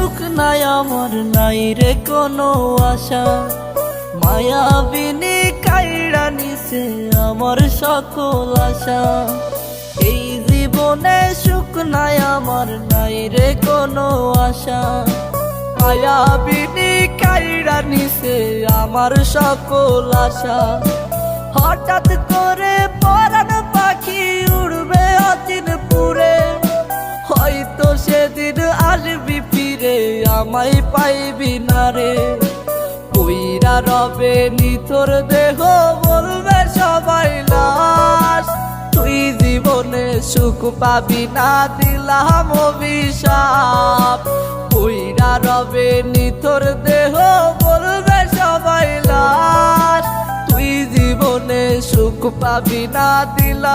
সুখ নাই আমার, নাই রে কোনো আশা। মায়াবিনী কাইড়া নিছে আমার সকল আশা। এই জীবনে সুখ নাই আমার, নাই রে কোনো আশা। মায়াবিনী কাইড়া নিছে আমার সকল আশা। হঠাৎ করে পরাণ পাখি উড়বে অচিন পুরে, হয়তো সেদিন আসবি ফিরে আমায় পাইবি না রে। কইরা রবে নিথর দেহ বলবে সবাই লাশ, তুই জীবনে সুখ পাবি না দিলাম অভিশাপ। কইরা রবে নিথর দেহ বলবে সবাই লাশ, তুই জীবনে সুখ পাবি না দিলাম।